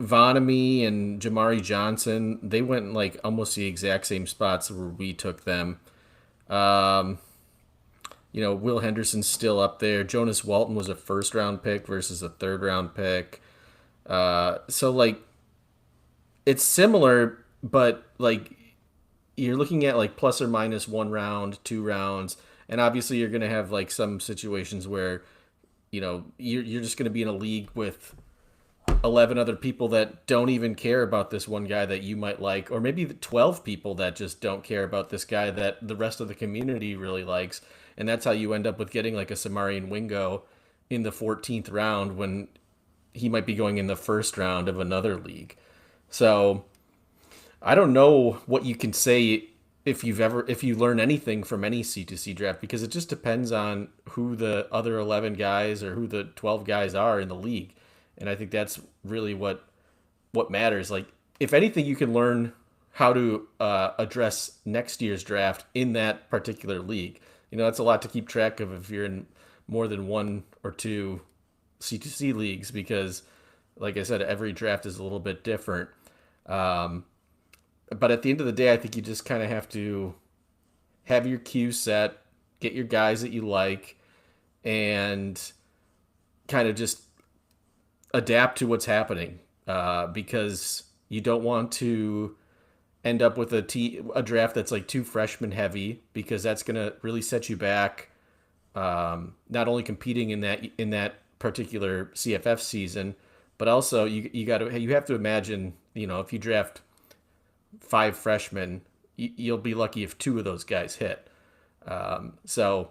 Vonamy and Jamari Johnson, they went in like almost the exact same spots where we took them. Will Henderson's still up there. Jonas Walton was a 1st-round pick versus a 3rd-round pick. So like it's similar, but like you're looking at like plus or minus 1 round, 2 rounds, and obviously you're gonna have like some situations where you're just going to be in a league with 11 other people that don't even care about this one guy that you might like, or maybe 12 people that just don't care about this guy that the rest of the community really likes. And that's how you end up with getting like a Samarian Wingo in the 14th round when he might be going in the 1st round of another league. So I don't know what you can say if you learn anything from any C2C draft, because it just depends on who the other 11 guys or who the 12 guys are in the league. And I think that's really what matters. Like, if anything, you can learn how to address next year's draft in that particular league. That's a lot to keep track of if you're in more than 1 or 2 C2C leagues, because like I said, every draft is a little bit different. But at the end of the day, I think you just kind of have to have your queue set, get your guys that you like, and kind of just adapt to what's happening, because you don't want to end up with a draft that's like too freshman heavy, because that's going to really set you back, not only competing in that particular CFF season, but also you have to imagine, if you draft 5 freshmen, you'll be lucky if 2 of those guys hit. So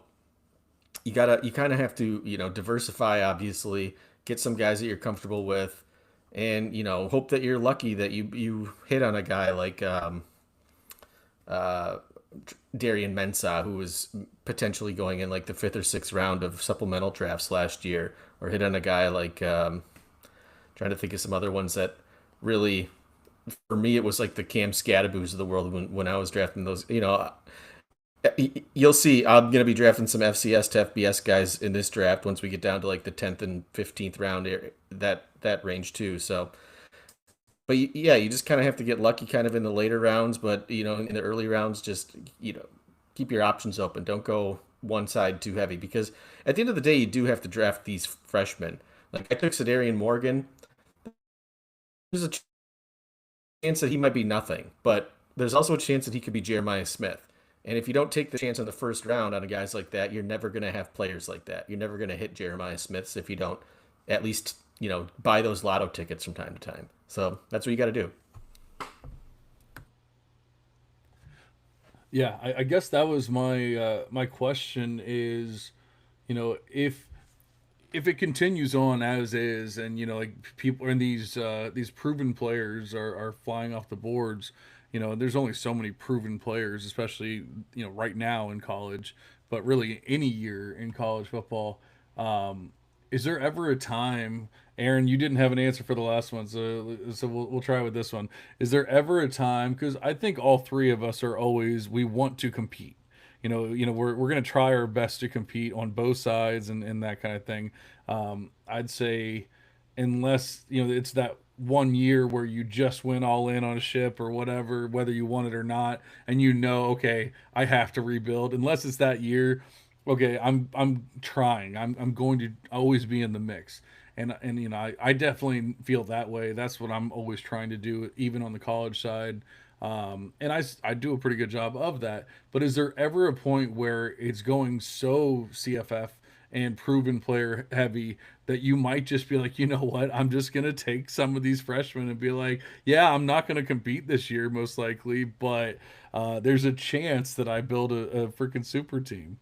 you kind of have to, diversify, obviously, get some guys that you're comfortable with, and hope that you're lucky that you hit on a guy like uh, Darian Mensah, who was potentially going in like the 5th or 6th round of supplemental drafts last year, or hit on a guy like trying to think of some other ones that really, for me, it was like the Cam Scadaboos of the world when I was drafting those. You'll see. I'm going to be drafting some FCS to FBS guys in this draft once we get down to like the 10th and 15th round, that range too. So, but yeah, you just kind of have to get lucky, kind of in the later rounds. But in the early rounds, just keep your options open. Don't go one side too heavy, because at the end of the day, you do have to draft these freshmen. Like I took Sedarian Morgan. There's a chance that he might be nothing, but there's also a chance that he could be Jeremiah Smith. And if you don't take the chance in the first round on a guys like that, you're never going to have players like that. You're never going to hit Jeremiah Smiths if you don't at least, buy those lotto tickets from time to time. So that's what you got to do. Yeah, I guess that was my question is, if it continues on as is, and like people and these proven players are flying off the boards, there's only so many proven players, especially right now in college, but really any year in college football. um is there ever a time, Aaron, you didn't have an answer for the last one, so we'll try with this one. Is there ever a time, because I think all three of us are always, we want to compete, we're going to try our best to compete on both sides, and that kind of thing. I'd say, unless it's that one year where you just went all in on a ship or whatever, whether you want it or not, and okay, I have to rebuild. Unless it's that year, okay, I'm trying. I'm going to always be in the mix. And I definitely feel that way. That's what I'm always trying to do, even on the college side. And I do a pretty good job of that. But is there ever a point where it's going so CFF and proven player heavy that you might just be like, you know what, I'm just gonna take some of these freshmen and be like, yeah, I'm not gonna compete this year most likely, but there's a chance that I build a freaking super team.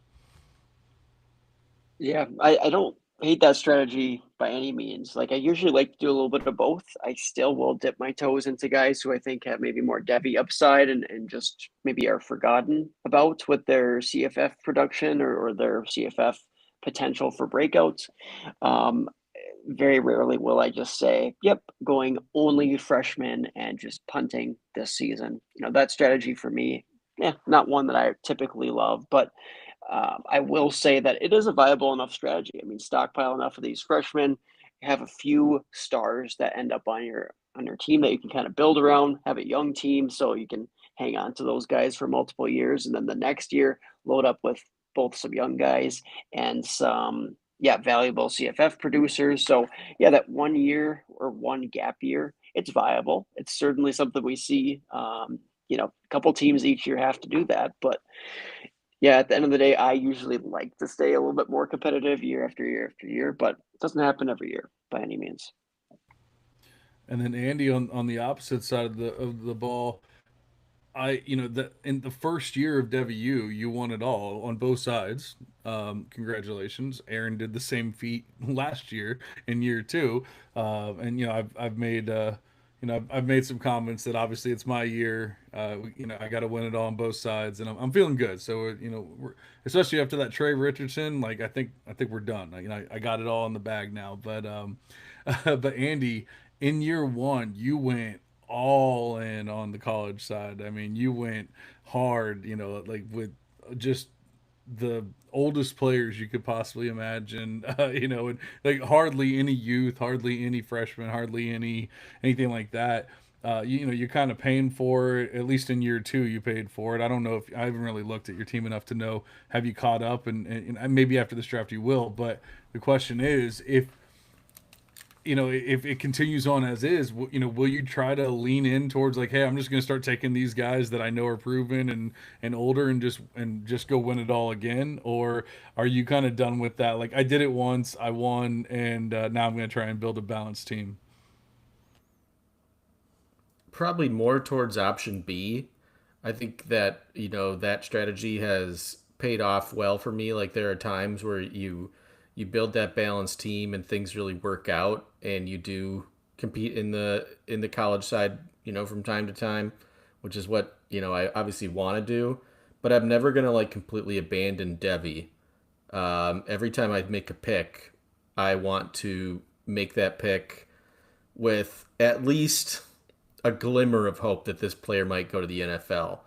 Yeah, I don't hate that strategy by any means. Like I usually like to do a little bit of both. I still will dip my toes into guys who I think have maybe more Devy upside and just maybe are forgotten about with their CFF production or their CFF potential for breakouts. Um, Very rarely will I just say, yep, going only freshmen and just punting this season. That strategy for me, not one that I typically love, but I will say that it is a viable enough strategy. I mean, stockpile enough of these freshmen, have a few stars that end up on your team that you can kind of build around, have a young team so you can hang on to those guys for multiple years, and then the next year load up with both some young guys and some valuable CFF producers. So yeah, that 1 year or one gap year, it's viable. It's certainly something we see. A couple teams each year have to do that, but yeah, at the end of the day, I usually like to stay a little bit more competitive year after year after year, but it doesn't happen every year by any means. And then Andy, on the opposite side of the ball, that in the first year of Devy, you won it all on both sides. Congratulations. Aaron did the same feat last year in year two. And I've made I've made some comments that obviously it's my year. I got to win it all on both sides, and I'm feeling good. So especially after that Trey Richardson, like I think we're done. I got it all in the bag now. But but Andy, in year one, you went all in on the college side. I mean, you went hard, like with just the oldest players you could possibly imagine, and like hardly any youth, hardly any freshmen, hardly anything like that. You're kind of paying for it. At least in year two, you paid for it. I don't know if I haven't really looked at your team enough to know, have you caught up, and maybe after this draft you will. But the question is, if it continues on as is, will you try to lean in towards like, hey, I'm just going to start taking these guys that I know are proven and older, and just go win it all again? Or are you kind of done with that? Like, I did it once, I won, and now I'm going to try and build a balanced team. probably more towards option B. I think that, that strategy has paid off well for me. Like there are times where you build that balanced team and things really work out and you do compete in the college side, from time to time, which is what, I obviously want to do, but I'm never going to like completely abandon Devy. Every time I make a pick, I want to make that pick with at least a glimmer of hope that this player might go to the NFL.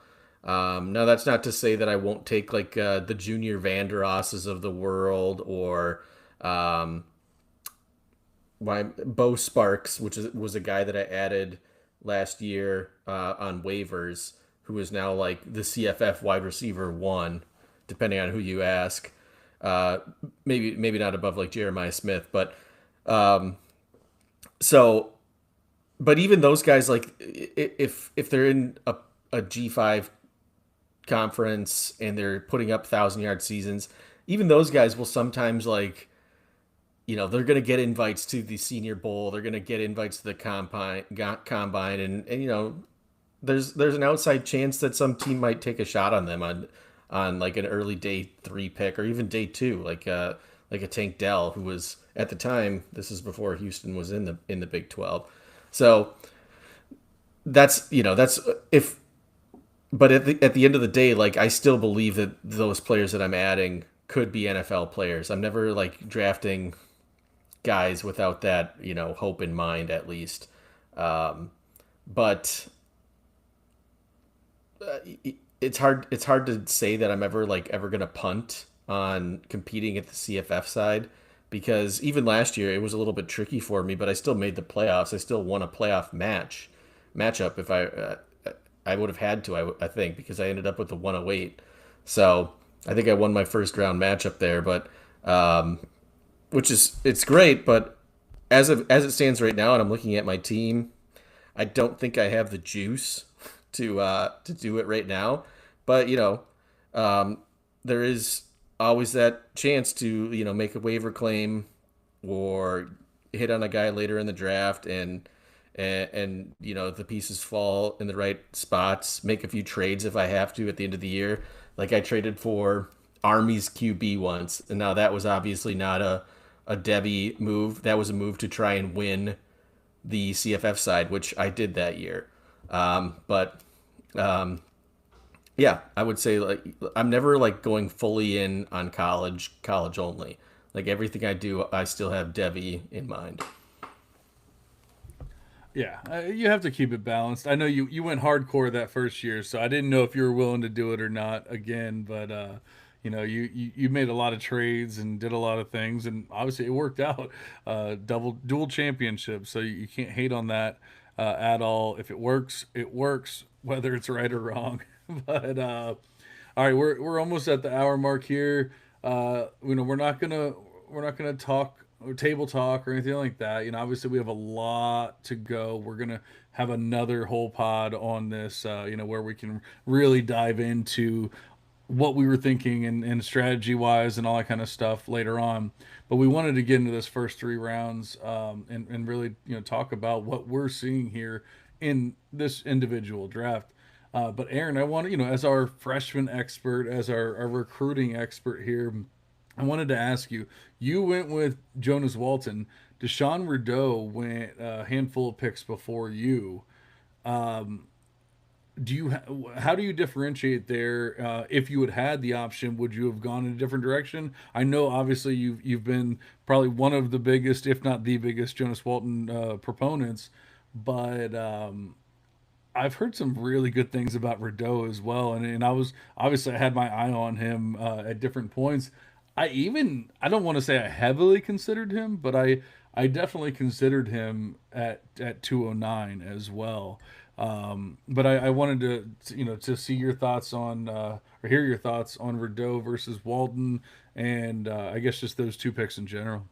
Now, that's not to say that I won't take like the Junior Vander Osses of the world or um, Bo Sparks, which was a guy that I added last year on waivers, who is now like the CFF wide receiver one, depending on who you ask. Uh, maybe not above like Jeremiah Smith, but um, so but even those guys, like if they're in a G5 conference and they're putting up 1,000-yard seasons, even those guys will sometimes like, they're going to get invites to the Senior Bowl, they're going to get invites to the combine, and there's an outside chance that some team might take a shot on them on like an early day 3 pick or even day 2, like a Tank Dell, who was at the time, this is before Houston was in the Big 12. So that's if, but at the end of the day, like I still believe that those players that I'm adding could be NFL players. I'm never like drafting guys without that, hope in mind at least. But it's hard to say that I'm ever gonna punt on competing at the CFF side, because even last year it was a little bit tricky for me, but I still made the playoffs. I still won a playoff matchup if I would have had to, I think, because I ended up with the 108. So I think I won my first round matchup there, but it's great. But as it stands right now, and I'm looking at my team, I don't think I have the juice to do it right now. But there is always that chance to make a waiver claim or hit on a guy later in the draft and the pieces fall in the right spots. Make a few trades if I have to at the end of the year. Like I traded for Army's QB once, and now that was obviously not a Devy move. That was a move to try and win the CFF side, which I did that year. But yeah, I would say like I'm never like going fully in on college only. Like everything I do, I still have Devy in mind. Yeah, you have to keep it balanced. I know you went hardcore that first year, so I didn't know if you were willing to do it or not again. But you made a lot of trades and did a lot of things, and obviously it worked out. Dual championship, so you can't hate on that at all. If it works, it works, whether it's right or wrong. But all right, we're almost at the hour mark here. We're not gonna talk or table talk or anything like that. Obviously we have a lot to go. We're gonna have another whole pod on this. Where we can really dive into what we were thinking and strategy wise and all that kind of stuff later on. But we wanted to get into this first 3 rounds and really talk about what we're seeing here in this individual draft. But Aaron, I want to, as our freshman expert, as our recruiting expert here, I wanted to ask you. You went with Jonas Walton. Deshaun Rideau went a handful of picks before you. Um, how do you differentiate there? If you had the option, would you have gone in a different direction? I know obviously you've been probably one of the biggest, if not the biggest, Jonas Walton proponents, but I've heard some really good things about Rideau as well, and I had my eye on him at different points. I don't want to say I heavily considered him, but I definitely considered him at 209 as well. But I wanted to see your thoughts on or hear your thoughts on Rideau versus Walton, and I guess just those 2 picks in general.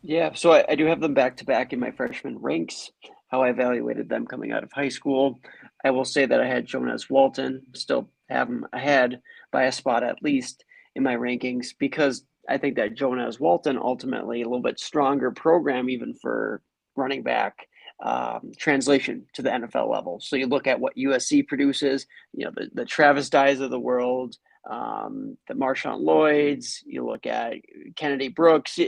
Yeah, so I do have them back to back in my freshman ranks, how I evaluated them coming out of high school. I will say that I had Jonas Walton, still have him ahead by a spot at least in my rankings, because I think that Jonas Walton ultimately a little bit stronger program even for running back. translation to the NFL level. So you look at what USC produces, the Travis Dyes of the world, the Marshawn Lloyds. You look at Kennedy Brooks.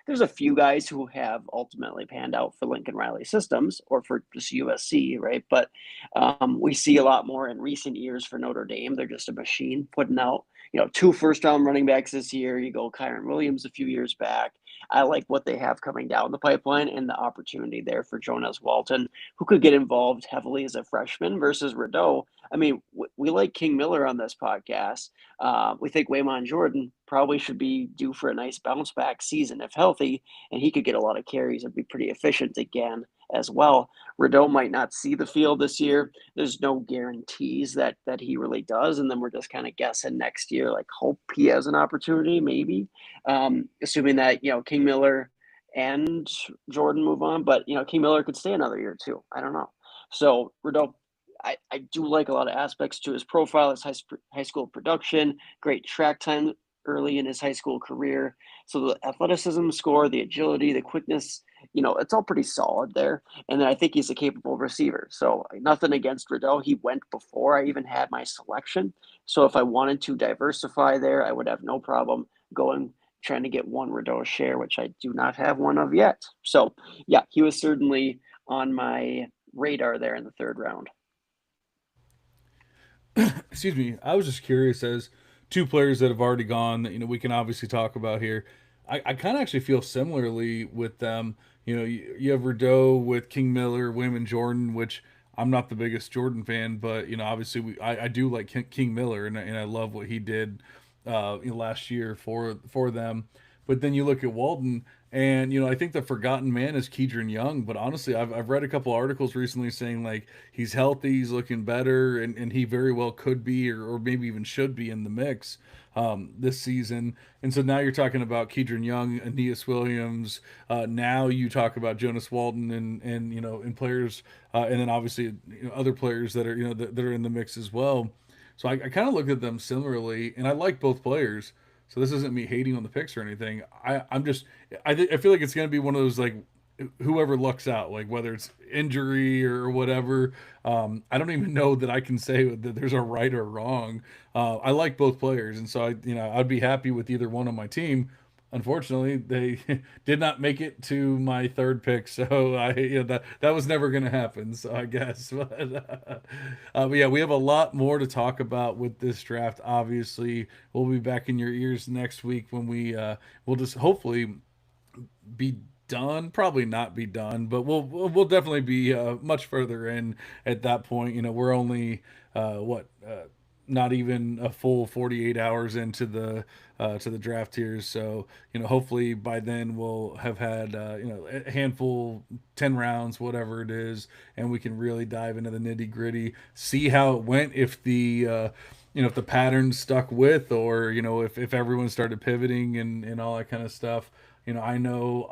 There's a few guys who have ultimately panned out for Lincoln Riley systems or for just USC, right? But we see a lot more in recent years for Notre Dame. They're just a machine putting out, 2 first-round running backs this year. You go Kyron Williams a few years back. I like what they have coming down the pipeline and the opportunity there for Jonas Walton, who could get involved heavily as a freshman versus Rideau. I mean, we like King Miller on this podcast. We think Waymon Jordan probably should be due for a nice bounce back season if healthy, and he could get a lot of carries and be pretty efficient again as well. Rideau might not see the field this year. There's no guarantees that he really does, and then we're just kind of guessing next year, like hope he has an opportunity, maybe, assuming that King Miller and Jordan move on, but King Miller could stay another year too. I don't know. So Rideau, I do like a lot of aspects to his profile, his high school production, great track time early in his high school career. So the athleticism score, the agility, the quickness, it's all pretty solid there. And then I think he's a capable receiver. So nothing against Rideau. He went before I even had my selection. So if I wanted to diversify there, I would have no problem trying to get one Rideau share, which I do not have one of yet. So yeah, he was certainly on my radar there in the 3rd round. Excuse me. I was just curious, as 2 players that have already gone that we can obviously talk about here. I kind of actually feel similarly with them. You have Rideau with King Miller, Waymon Jordan, which I'm not the biggest Jordan fan, but obviously I do like King Miller, and I love what he did last year for them. But then you look at Walton, and I think the forgotten man is Kedron Young. But honestly, I've read a couple articles recently saying like he's healthy, he's looking better, and he very well could be, or maybe even should be in the mix this season. And so now you're talking about Kedron Young, Aeneas Williams. Now you talk about Jonas Walton and and players, and then obviously other players that are that are in the mix as well. So I kind of look at them similarly, and I like both players. So this isn't me hating on the picks or anything. I feel like it's going to be one of those like whoever lucks out, like whether it's injury or whatever. I don't even know that I can say that there's a right or wrong. I like both players, and so I'd be happy with either one on my team. Unfortunately, they did not make it to my 3rd pick, so that was never going to happen. So I guess, but yeah, we have a lot more to talk about with this draft. Obviously, we'll be back in your ears next week when we'll just hopefully be done. Probably not be done, but we'll definitely be much further in at that point. We're only not even a full 48 hours into the to the draft here. So, hopefully by then we'll have had, a handful, 10 rounds, whatever it is, and we can really dive into the nitty gritty, see how it went, if if the pattern stuck with, or, if everyone started pivoting and all that kind of stuff. I know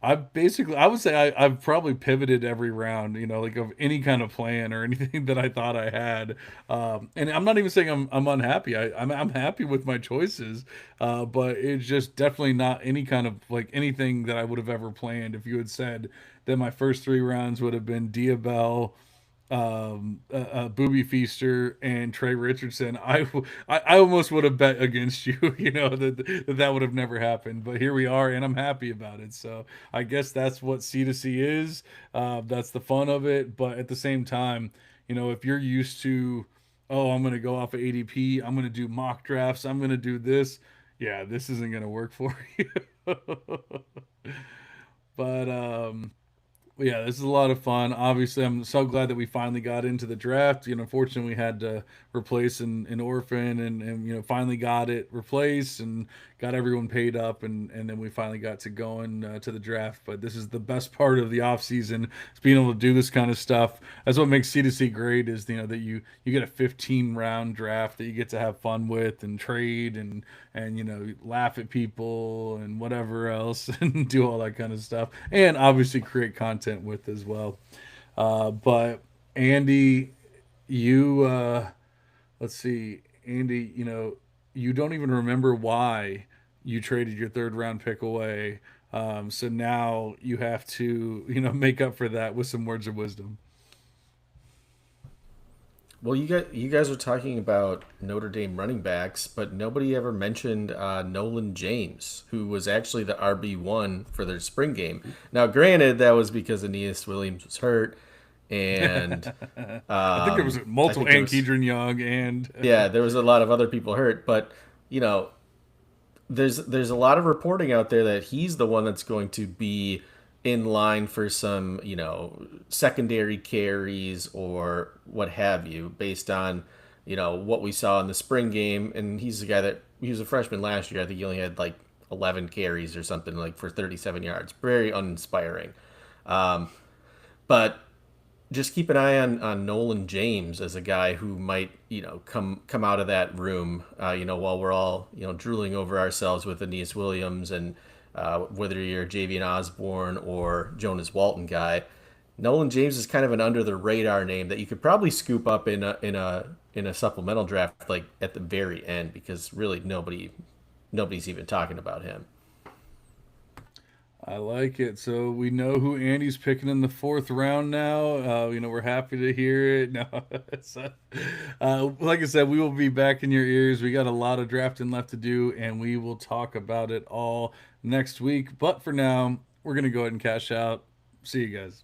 I've basically, I would say I've probably pivoted every round, like of any kind of plan or anything that I thought I had. And I'm not even saying I'm unhappy. I'm happy with my choices. But it's just definitely not any kind of like anything that I would have ever planned. If you had said that my first 3 rounds would have been Diabell, Booby Feaster, and Trey Richardson, I almost would have bet against you, that would have never happened. But here we are, and I'm happy about it. So I guess that's what C2C is. That's the fun of it. But at the same time, if you're used to, oh, I'm going to go off of ADP, I'm going to do mock drafts, I'm going to do this. Yeah, this isn't going to work for you. But yeah, this is a lot of fun. Obviously, I'm so glad that we finally got into the draft. Unfortunately, we had to replace an orphan, and finally got it replaced and got everyone paid up, and then we finally got to going to the draft. But this is the best part of the off season, is being able to do this kind of stuff. That's what makes C2C great, is that you get a 15 round draft that you get to have fun with and trade and laugh at people and whatever else and do all that kind of stuff, and obviously create content with as well. But Andy, you let's see, Andy, you don't even remember why you traded your 3rd round pick away. So now you have to, make up for that with some words of wisdom. Well, you guys are talking about Notre Dame running backs, but nobody ever mentioned Nolan James, who was actually the RB1 for their spring game. Now, granted, that was because Aeneas Williams was hurt, and I think there was I multiple, think there and was Kedron Young, and yeah, there was a lot of other people hurt, but you know, there's a lot of reporting out there that he's the one that's going to be in line for some, secondary carries or what have you, based on, what we saw in the spring game. And he's the guy that he was a freshman last year. I think he only had like 11 carries or something like for 37 yards. Very uninspiring. But just keep an eye on Nolan James as a guy who might come out of that room while we're all drooling over ourselves with Aeneas Williams and whether you're a Javian Osborne or Jonas Walton guy. Nolan James is kind of an under the radar name that you could probably scoop up in a supplemental draft like at the very end, because really nobody's even talking about him. I like it. So we know who Andy's picking in the fourth round now. We're happy to hear it. No, like I said, we will be back in your ears. We got a lot of drafting left to do, and we will talk about it all next week. But for now, we're going to go ahead and cash out. See you guys.